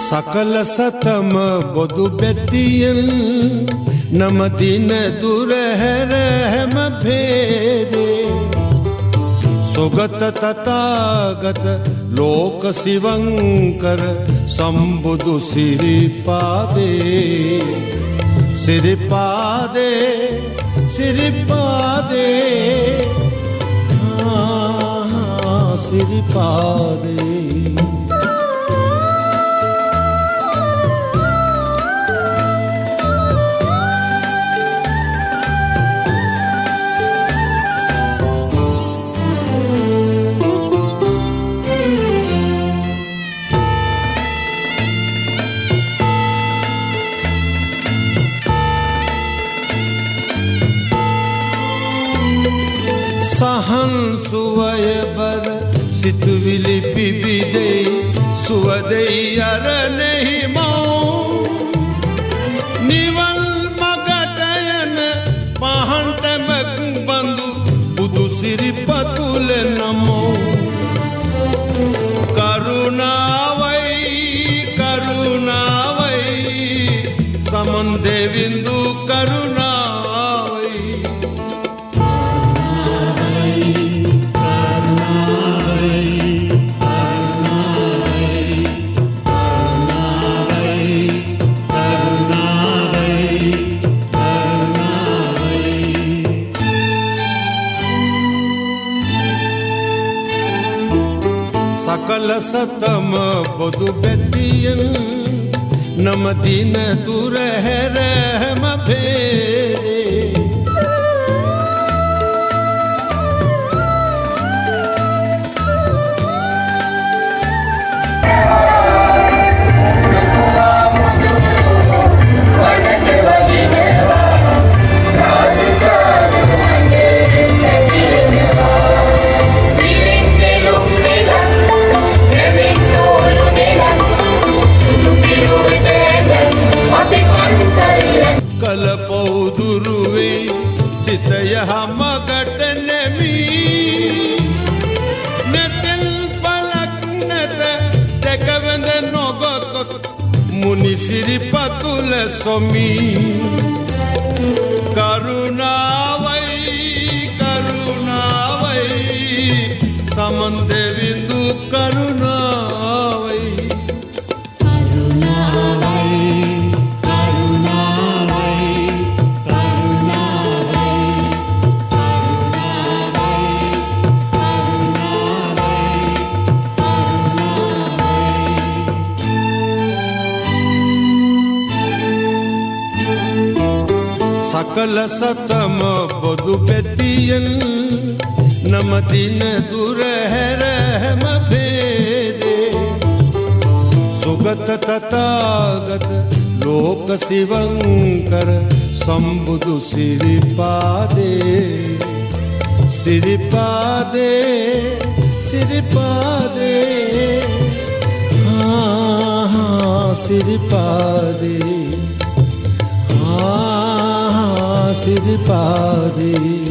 සකල සතම බොදු බැතියෙන් නමදින දුර හැර හැම භේදේ සුගත තථාගත ලෝක සිවංකර සම්බුදු සිරිපාදේ සිරිපාදේ සිරිපාදේ සිරිපාදේ සහන් සුවය බර සිතුවිලි පිබිදෙයි සුවදෙයි අරනෙහි මෝ නිවල් මගට යන පහන්ටමක් බඳු බුදු සිරිපතුල නමෝ කරුණාවයි කරුණාවයි සමන් දෙවිඳු කරුණාවයි සකල සතම බොදු බැතියෙන් නමදින දුර හැර හැම භේදේ කල පෞදුරුවේ සිත යහමගට නෙමී නැතෙල් පලක් නැත දැකවඳ නොගොතොත් මුනි සිරිපතුල සොමී කරුණාවයි කරුණාවයි සමන් දෙවිඳු කරුණාවයි සකල සතම බොදු බැතියෙන් නමදින දුර හැර හැම භේදේ සුගත තථාගත ලෝක සිවංකර සම්බුදු සිරිපාදේ සිරිපාදේ සිරිපාදේ සිරිපාදේ සිරිපාදේ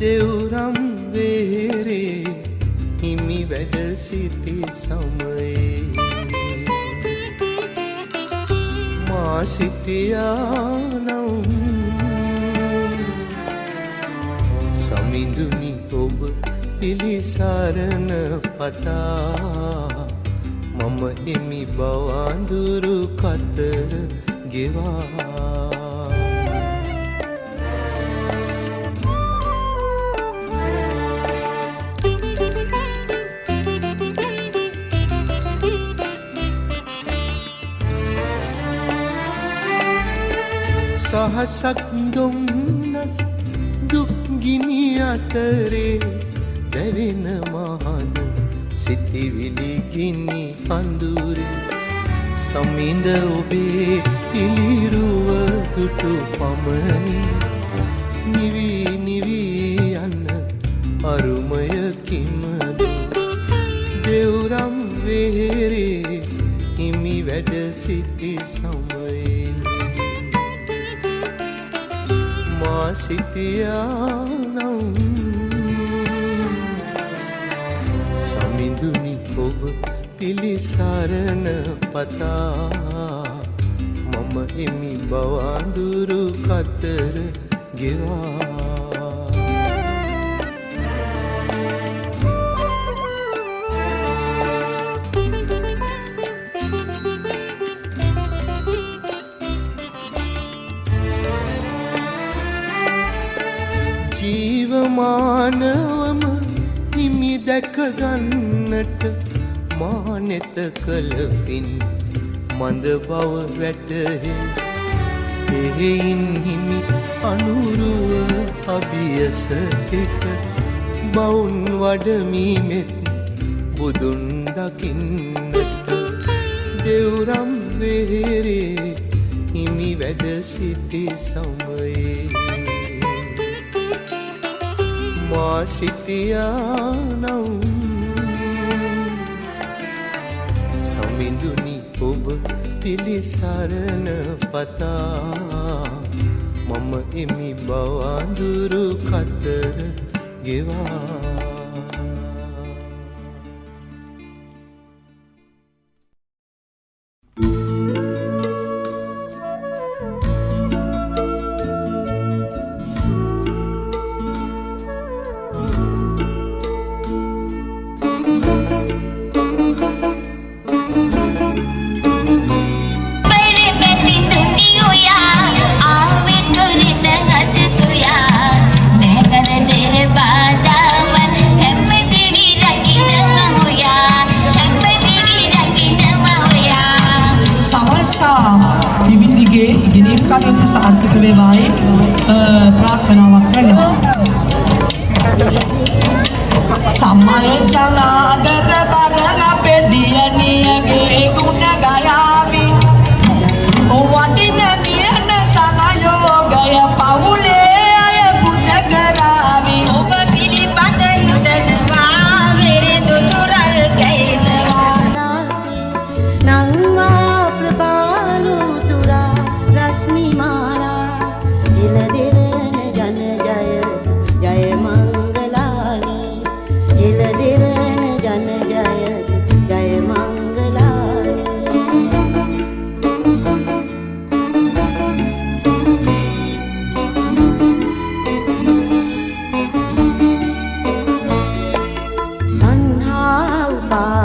දෙව්රම් වේරේ හිමි වැඩ සිටි සමයේ මා සිටියානම් සමිඳුනි ඔබ පිළිසරණ පතා මම හිමි බවඳුරු කතර ගෙවා අහසක් දුම්නස් දුක් ගිනි අතරේ දැවෙන මහද සිතිවිලි ගිනි අඳුරේ සමිඳ ඔබේ පිළිරුව දුටු පමණින් නිවි නිවි යන අරුමය කිමද දෙව්රම් වෙහෙරේ හිමි වැඩ සිටි සමයේ මා සිටියානම් සමිඳුනි ඔබ පිළිසරණ පතා මම එමි බවඳුරු කතර ගෙවා ජීවමානවම හිමි දැක ගන්නට මානෙත කළ පින් මඳ බව වැටහේ එහෙයින් හිමි අනුරුව අභියස සිට බවුන් වඩමීමෙත් බුදුන් දකින්නට දෙව්රම් වෙහෙරේ හිමි වැඩ සිටි සමයේ මා සිටියානම් සමිඳුනි ඔබ පිළිසරණ පතා මම එමි බවඳුරු කතර ගෙවා විවිධගේ ඉගෙනීම් කටයුතු සාර්ථක වේවායි ප්‍රාර්ථනාවක් කරනවා. සම්මල් සලාදර බරණ අපේ දියණියගේ ගුණ ගයාවි. වටින දියන සමයෝගය පවුලේ අය පුත කරාවි. ඔබ පිළිපද හිතනවා වෙරෙදු තුරල් කැයිනවා. නංවා ප්‍රභාලු තුරා රශ්මි මාලා ඉලදෙරන ජන ජය ජය මංගලානි ඉලදෙරන ජන ජය ජය මංගලානි තණ්හා උපා